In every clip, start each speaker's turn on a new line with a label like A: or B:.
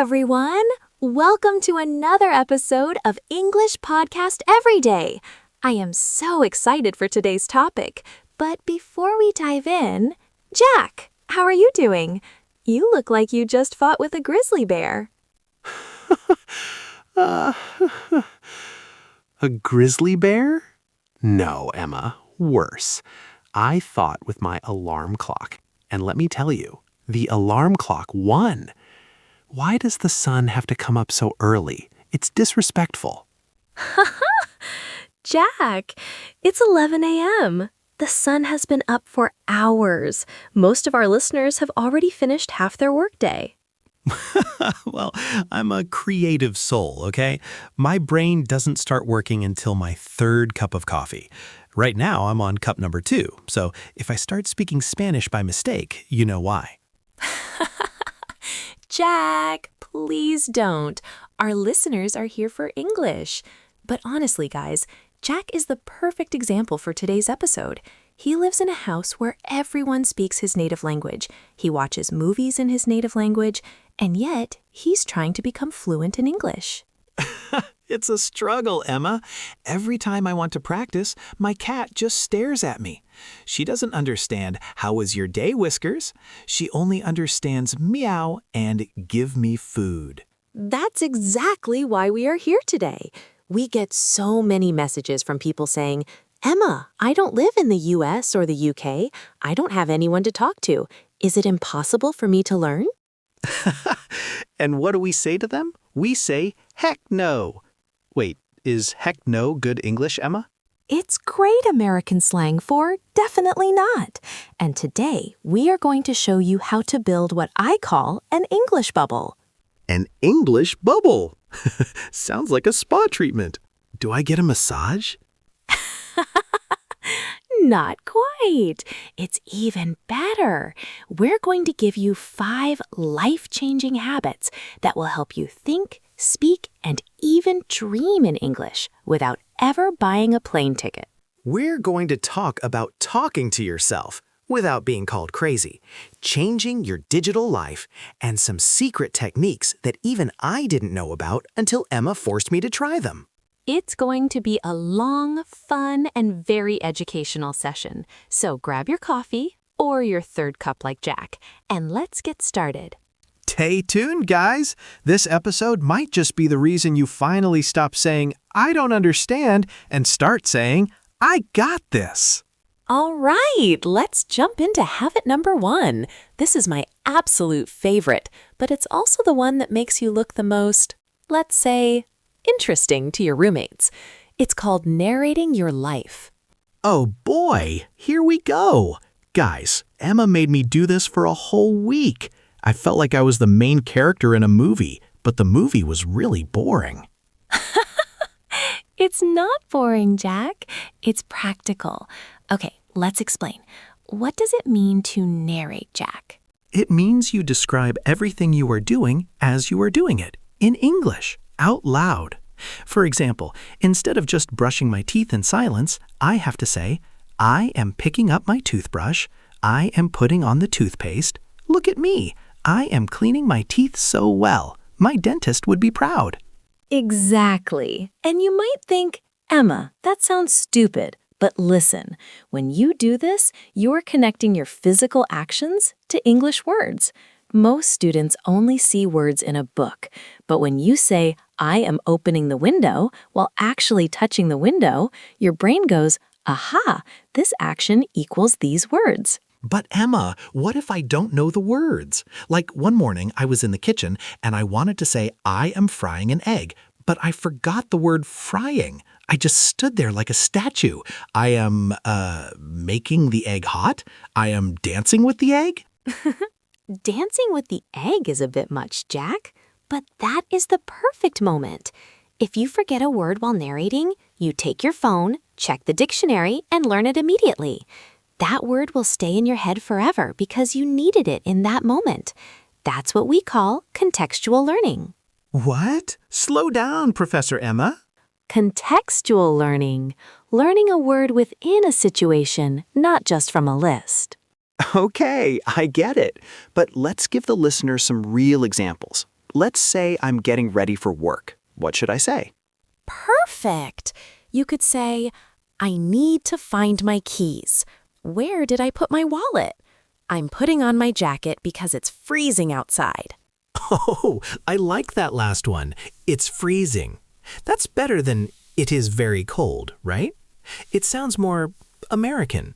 A: everyone! Welcome to another episode of English Podcast Every Day. I am so excited for today's topic, but before we dive in, Jack, how are you doing? You look like you just fought with a grizzly bear.
B: A grizzly bear? No, Emma, worse. I fought with my alarm clock, and let me tell you, the alarm clock won. Why does the sun have to come up so early? It's disrespectful.
A: Jack, it's 11 a.m. The sun has been up for hours. Most of our listeners have already finished half their workday.
C: Well, I'm a creative soul, okay? My brain doesn't start working until my third cup of coffee. Right now, I'm on cup number 2, so if I start speaking Spanish by mistake, you know why.
A: Jack, please don't. Our listeners are here for English. But honestly, guys, Jack is the perfect example for today's episode. He lives in a house where everyone speaks his native language. He watches movies in his native language, and yet he's trying to become fluent in English.
C: It's a struggle, Emma. Every time I want to practice, my cat just stares at me. She doesn't understand, "How was your day, Whiskers?" She only understands meow and give me food.
A: That's exactly why we are here today. We get so many messages from people saying, "Emma, I don't live in the US or the UK. I don't have anyone to talk to. Is it impossible for me to learn?"
C: And what do we say to them? We say, heck no. Wait, is heck no good English, Emma?
A: It's great American slang for definitely not. And today, we are going to show you how to build what I call an English bubble.
C: An English bubble. Sounds like a spa treatment. Do I get a massage?
A: Not quite. It's even better. We're going to give you 5 life-changing habits that will help you think, speak, and even dream in English without ever buying a plane ticket.
C: We're going to talk about talking to yourself without being called crazy, changing your digital life, and some secret techniques that even I didn't know about until Emma forced me to try them.
A: It's going to be a long, fun, and very educational session. So grab your coffee or your third cup like Jack, and let's get started.
C: Stay tuned, guys. This episode might just be the reason you finally stop saying, "I don't understand," and start saying, "I got this."
A: All right, let's jump into habit number 1. This is my absolute favorite, but it's also the one that makes you look the most, let's say, interesting to your roommates. It's called narrating your life.
C: Oh boy, here we go. Guys, Emma made me do this for a whole week. I felt like I was the main character in a movie, but the movie was really boring.
A: It's not boring, Jack. It's practical. Okay, let's explain. What does it mean to narrate, Jack?
C: It means you describe everything you are doing as you are doing it, in English, out loud. For example, instead of just brushing my teeth in silence, I have to say, "I am picking up my toothbrush. I am putting on the toothpaste. Look at me. I am cleaning my teeth so well. My dentist would be proud."
A: Exactly. And you might think, "Emma, that sounds stupid." But listen, when you do this, you're connecting your physical actions to English words. Most students only see words in a book, but when you say, "I am opening the window," while actually touching the window, your brain goes, "Aha, this action equals these words."
C: But Emma, what if I don't know the words? Like one morning I was in the kitchen and I wanted to say, "I am frying an egg," but I forgot the word frying. I just stood there like a statue. I am, making the egg hot? I am dancing with the egg?
A: Dancing with the egg is a bit much, Jack, but that is the perfect moment. If you forget a word while narrating, you take your phone, check the dictionary, and learn it immediately. That word will stay in your head forever because you needed it in that moment. That's what we call contextual learning.
C: What? Slow down, Professor Emma.
A: Contextual learning. Learning a word within a situation, not just from a list.
C: Okay, I get it. But let's give the listeners some real examples.
D: let's say I'm getting ready for work. What should I say?
E: Perfect. You could say, I need to find my keys. Where did I put my wallet? I'm putting on my jacket because it's freezing outside.
C: Oh, I like that last one. It's freezing. That's better than it is very cold, right? It sounds more American.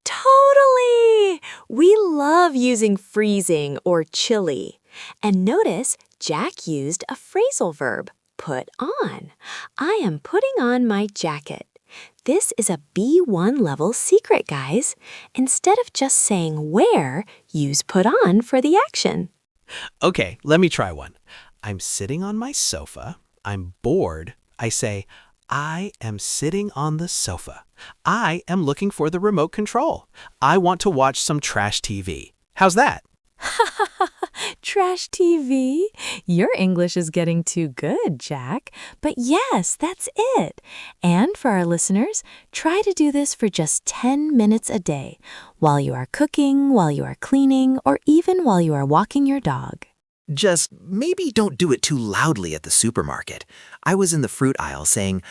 E: Totally! We love using freezing or chilly. And notice Jack used a phrasal verb, put on. I am putting on my jacket. This is a B1 level secret, guys. Instead of just saying where, use put on for the action.
C: Okay, let me try one. I'm sitting on my sofa. I'm bored. I say, I am sitting on the sofa. I am looking for the remote control. I want to watch some trash TV. How's that?
A: Trash TV? Your English is getting too good, Jack. But yes, that's it. And for our listeners, try to do this for just 10 minutes a day, while you are cooking, while you are cleaning, or even while you are walking your dog.
D: Just maybe don't do it too loudly at the supermarket. I was in the fruit aisle saying,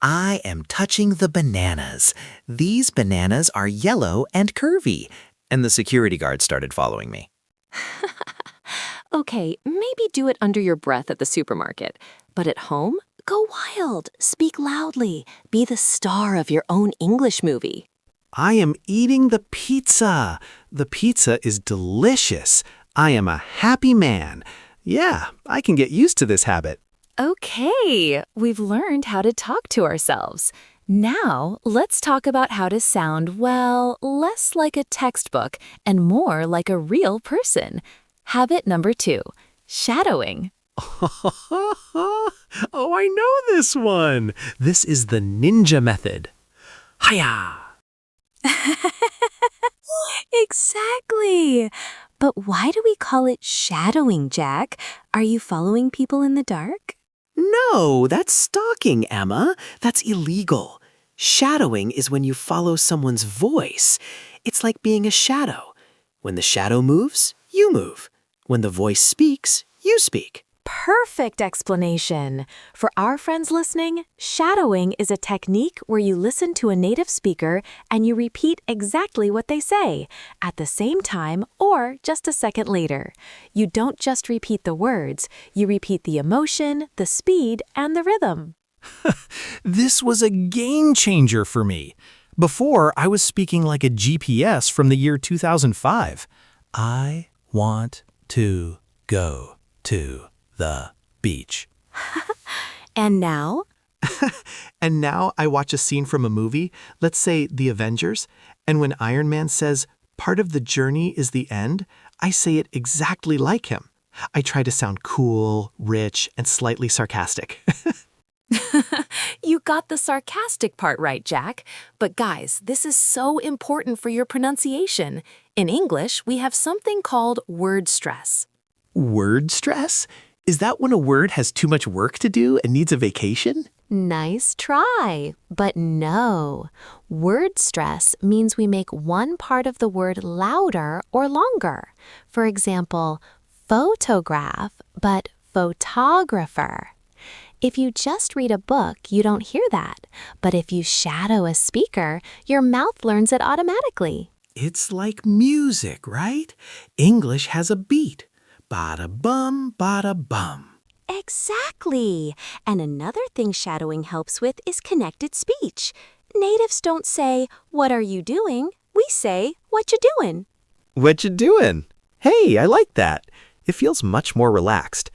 D: I am touching the bananas. These bananas are yellow and curvy. And the security guard started following me.
A: Okay, maybe do it under your breath at the supermarket. But at home, go wild, speak loudly, be the star of your own English movie.
C: I am eating the pizza. The pizza is delicious. I am a happy man. Yeah, I can get used to this habit.
A: Okay, we've learned how to talk to ourselves. Now, let's talk about how to sound, well, less like a textbook and more like a real person. Habit number 2, shadowing.
C: Oh, I know this one. This is the ninja method. Hiya!
A: Exactly. But why do we call it shadowing, Jack? Are you following people in the dark?
D: No, that's stalking, Emma. That's illegal. Shadowing is when you follow someone's voice. It's like being a shadow. When the shadow moves, you move. When the voice speaks, you speak.
A: Perfect explanation. For our friends listening, shadowing is a technique where you listen to a native speaker and you repeat exactly what they say at the same time or just a second later. You don't just repeat the words, you repeat the emotion, the speed, and the rhythm.
C: This was a game changer for me. Before, I was speaking like a GPS from the year 2005. I want to go to the beach.
A: And now?
C: And now I watch a scene from a movie, let's say The Avengers, and when Iron Man says, part of the journey is the end, I say it exactly like him. I try to sound cool, rich, and slightly sarcastic.
A: You got the sarcastic part right, Jack. But guys, this is so important for your pronunciation. In English, we have something called word stress.
C: Word stress? Is that when a word has too much work to do and needs a vacation?
A: Nice try, but no. Word stress means we make one part of the word louder or longer. For example, photograph, but photographer. If you just read a book, you don't hear that. But if you shadow a speaker, your mouth learns it automatically.
C: It's like music, right? English has a beat. Bada-bum, bada-bum.
E: Exactly. And another thing shadowing helps with is connected speech. Natives don't say, what are you doing? We say, what you doing?
D: What you doing? Hey, I like that. It feels much more relaxed.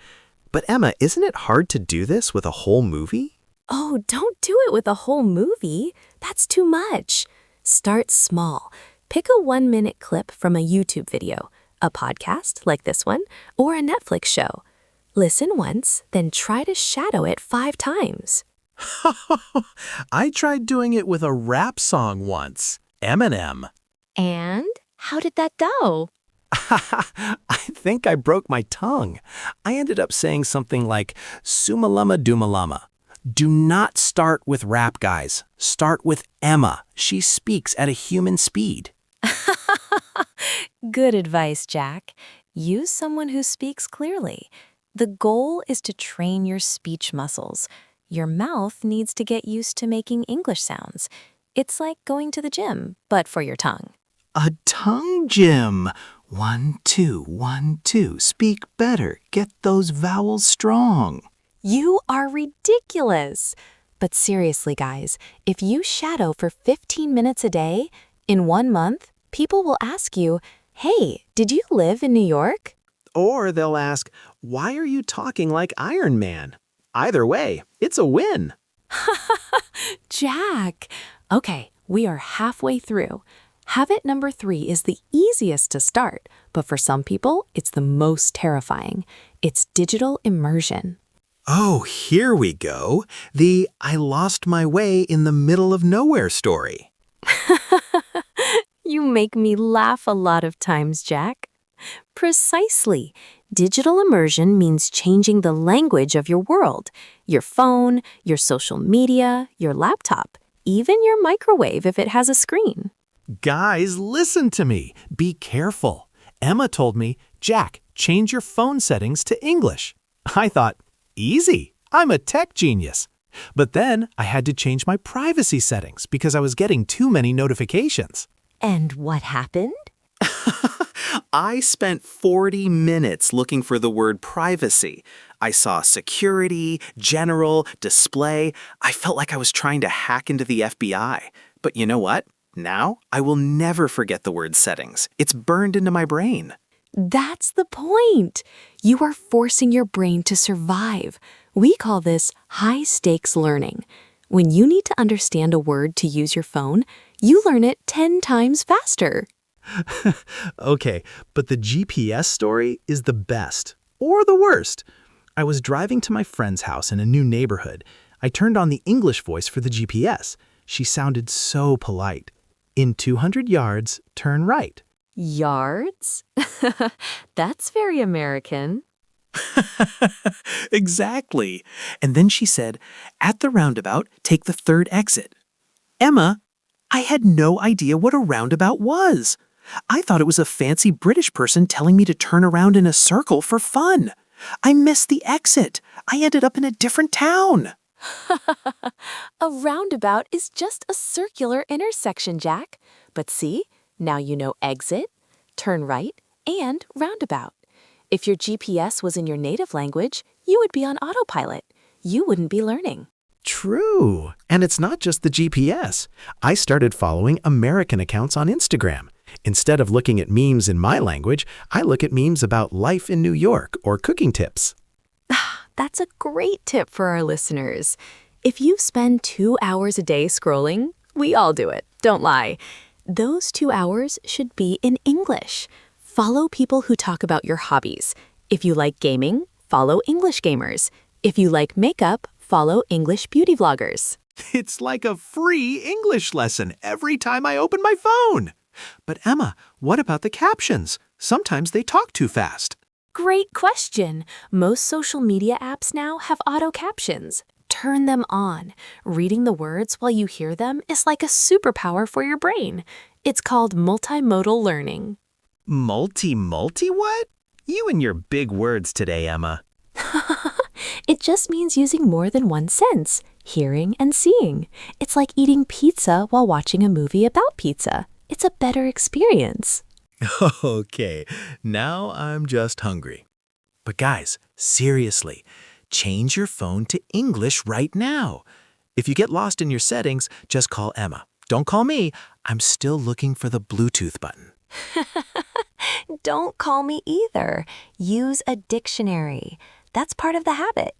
D: But Emma, isn't it hard to do this with a whole movie?
A: Oh, don't do it with a whole movie. That's too much. Start small. Pick a 1-minute clip from a YouTube video, a podcast like this one, or a Netflix show. Listen once, then try to shadow it 5 times.
C: I tried doing it with a rap song once. Eminem.
A: And how did that go?
C: I think I broke my tongue. I ended up saying something like, Sumalama Dumalama. Do not start with rap, guys. Start with Emma. She speaks at a human speed.
A: Good advice, Jack. Use someone who speaks clearly. The goal is to train your speech muscles. Your mouth needs to get used to making English sounds. It's like going to the gym, but for your tongue.
C: A tongue gym. 1, 2, 1, 2. Speak better. Get those vowels strong.
E: You are ridiculous. But seriously, guys, if you shadow for 15 minutes a day, in 1 month, people will ask you, "Hey, did you live in New York?"
D: Or they'll ask, why are you talking like Iron Man? Either way, it's a win.
E: Jack. Okay, we are halfway through. Habit number 3 is the easiest to start, but for some people, it's the most terrifying. It's digital immersion.
C: Oh, here we go. The I lost my way in the middle of nowhere story.
A: You make me laugh a lot of times, Jack. Precisely. Digital immersion means changing the language of your world. Your phone, your social media, your laptop, even your microwave if it has a screen.
C: Guys, listen to me. Be careful. Emma told me, Jack, change your phone settings to English. I thought, easy. I'm a tech genius. But then I had to change my privacy settings because I was getting too many notifications.
A: And what happened?
D: I spent 40 minutes looking for the word privacy. I saw security, general, display. I felt like I was trying to hack into the FBI. But you know what? Now I will never forget the word settings. It's burned into my brain.
E: That's the point. You are forcing your brain to survive. We call this high-stakes learning. When you need to understand a word to use your phone, you learn it 10 times faster.
C: Okay, but the GPS story is the best, or the worst. I was driving to my friend's house in a new neighborhood. I turned on the English voice for the GPS. She sounded so polite. In 200 yards, turn right.
A: Yards? That's very American.
D: Exactly. And then she said, at the roundabout, take the 3rd exit. Emma, I had no idea what a roundabout was. I thought it was a fancy British person telling me to turn around in a circle for fun. I missed the exit. I ended up in a different town.
E: A roundabout is just a circular intersection, Jack. But see, now you know exit, turn right, and roundabout. If your GPS was in your native language, you would be on autopilot. You wouldn't be learning.
C: True. And it's not just the GPS. I started following American accounts on Instagram. Instead of looking at memes in my language, I look at memes about life in New York or cooking tips.
A: That's a great tip for our listeners. If you spend 2 hours a day scrolling, we all do it, don't lie. Those 2 hours should be in English. Follow people who talk about your hobbies. If you like gaming, follow English gamers. If you like makeup, follow English beauty vloggers.
C: It's like a free English lesson every time I open my phone. But Emma, what about the captions? Sometimes they talk too fast.
E: Great question. Most social media apps now have auto captions. Turn them on. Reading the words while you hear them is like a superpower for your brain. It's called multimodal learning.
C: Multi what? You and your big words today, Emma.
E: It just means using more than one sense, hearing and seeing. It's like eating pizza while watching a movie about pizza. It's a better experience.
C: Okay, now I'm just hungry. But guys, seriously, change your phone to English right now. If you get lost in your settings, just call Emma. Don't call me. I'm still looking for the Bluetooth button.
E: Don't call me either. Use a dictionary. That's part of the habit.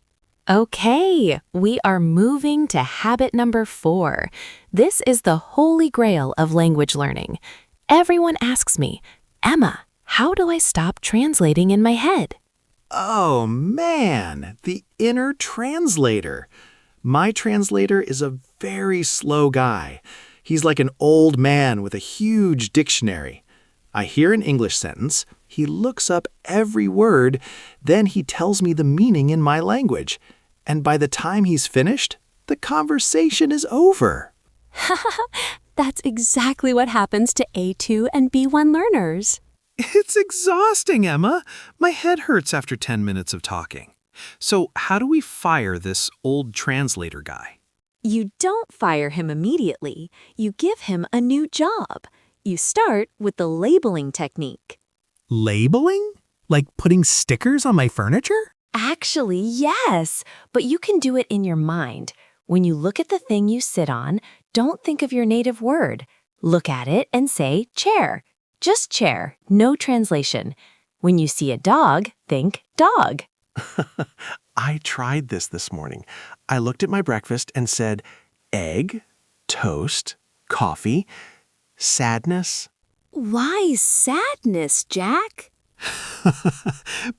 A: Okay, we are moving to habit number 4. This is the holy grail of language learning. Everyone asks me, Emma, how do I stop translating in my head?
C: Oh man, the inner translator. My translator is a very slow guy. He's like an old man with a huge dictionary. I hear an English sentence, he looks up every word, then he tells me the meaning in my language. And by the time he's finished, the conversation is over.
E: That's exactly what happens to A2 and B1 learners.
C: It's exhausting, Emma. My head hurts after 10 minutes of talking. So how do we fire this old translator guy?
A: You don't fire him immediately. You give him a new job. You start with the labeling technique.
C: Labeling? Like putting stickers on my furniture?
A: Actually, yes, but you can do it in your mind. When you look at the thing you sit on, don't think of your native word. Look at it and say chair. Just chair, no translation. When you see a dog, think dog.
B: I tried this morning. I looked at my breakfast and said, egg, toast, coffee, sadness.
A: Why sadness, Jack?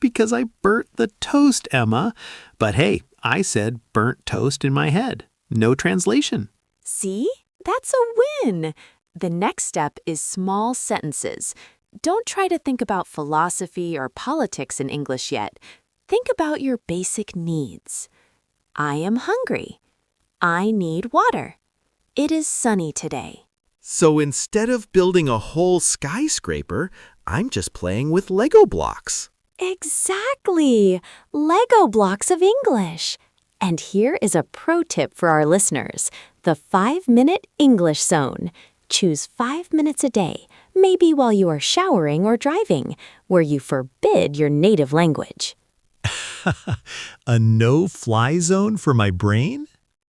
C: Because I burnt the toast, Emma. But hey, I said burnt toast in my head. No translation.
E: See? That's a win. The next step is small sentences. Don't try to think about philosophy or politics in English yet. Think about your basic needs. I am hungry. I need water. It is sunny today.
C: So instead of building a whole skyscraper, I'm just playing with Lego blocks.
E: Exactly. Lego blocks of English. And here is a pro tip for our listeners, the 5-minute English zone. Choose 5 minutes a day, maybe while you are showering or driving, where you forbid your native language.
C: A no-fly zone for my brain?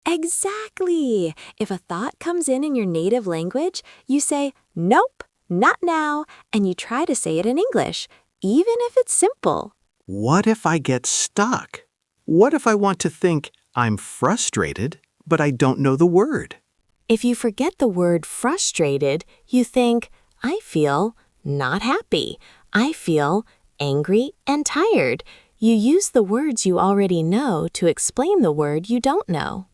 E: Exactly. If a thought comes in your native language, you say, nope, not now, and you try to say it in English, even if it's simple.
B: What if I get stuck? What if I want to think I'm frustrated, but I don't know the word?
E: If you forget the word frustrated, you think, I feel not happy. I feel angry and tired. You use the words you already know to explain the word you don't know.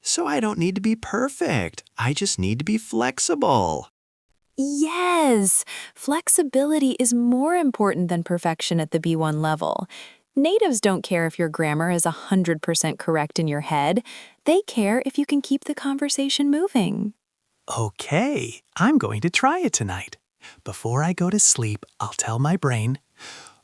B: So I don't need to be perfect. I just need to be flexible.
A: Yes, flexibility is more important than perfection at the B1 level. Natives don't care if your grammar is 100% correct in your head. They care if you can keep the conversation moving.
C: Okay, I'm going to try it tonight. Before I go to sleep, I'll tell my brain,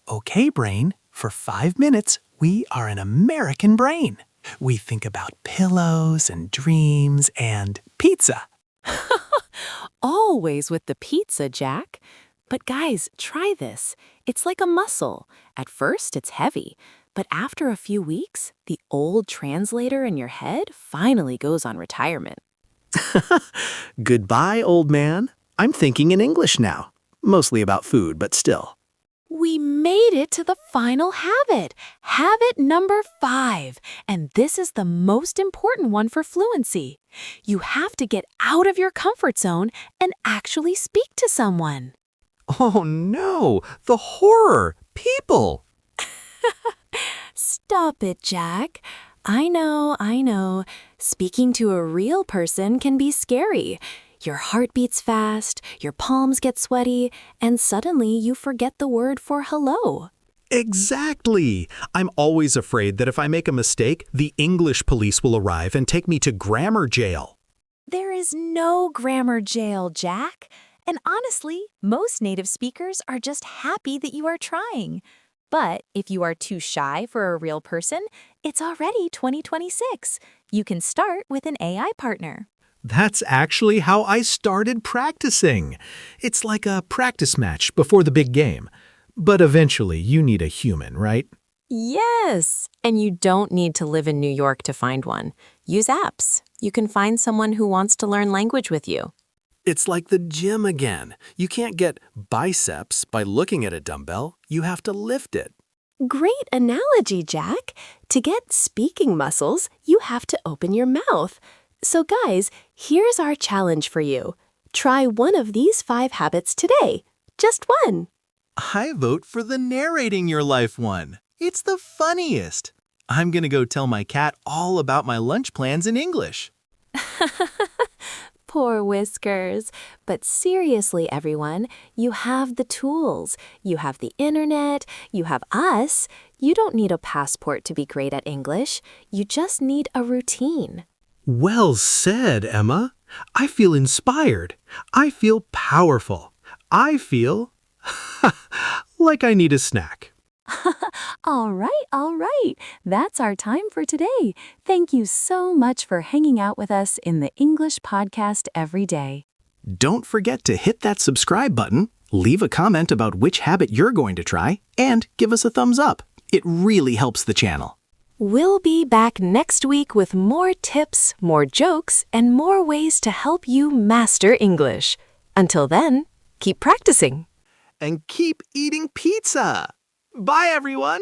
C: okay, brain, for 5 minutes, we are an American brain. We think about pillows and dreams and pizza.
A: Always with the pizza, Jack. But guys, try this. It's like a muscle. At first, it's heavy. But after a few weeks, the old translator in your head finally goes on retirement.
D: Goodbye, old man. I'm thinking in English now. Mostly about food, but still.
A: We made it to the final habit. Habit number 5. And this is the most important one for fluency. You have to get out of your comfort zone and actually speak to someone.
C: Oh no, the horror! People!
A: Stop it, Jack. I know. Speaking to a real person can be scary. Your heart beats fast, your palms get sweaty, and suddenly you forget the word for hello.
C: Exactly! I'm always afraid that if I make a mistake, the English police will arrive and take me to grammar jail.
A: There is no grammar jail, Jack. And honestly, most native speakers are just happy that you are trying. But if you are too shy for a real person, it's already 2026. You can start with an AI partner.
C: That's actually how I started practicing. It's like a practice match before the big game. But eventually, you need a human, right?
E: Yes, and you don't need to live in New York to find one. Use apps. You can find someone who wants to learn language with you.
B: It's like the gym again. You can't get biceps by looking at a dumbbell. You have to lift it.
E: Great analogy, Jack. To get speaking muscles, you have to open your mouth. So guys, here's our challenge for you. Try one of these 5 habits today. Just one.
C: I vote for the narrating your life one. It's the funniest. I'm gonna go tell my cat all about my lunch plans in English.
E: Poor Whiskers. But seriously, everyone, you have the tools. You have the internet. You have us. You don't need a passport to be great at English. You just need a routine.
C: Well said, Emma. I feel inspired. I feel powerful. I feel like I need a snack.
A: All right. That's our time for today. Thank you so much for hanging out with us in the English podcast every day.
C: Don't forget to hit that subscribe button, leave a comment about which habit you're going to try, and give us a thumbs up. It really helps the channel.
A: We'll be back next week with more tips, more jokes, and more ways to help you master English. Until then, keep practicing.
B: And keep eating pizza. Bye, everyone.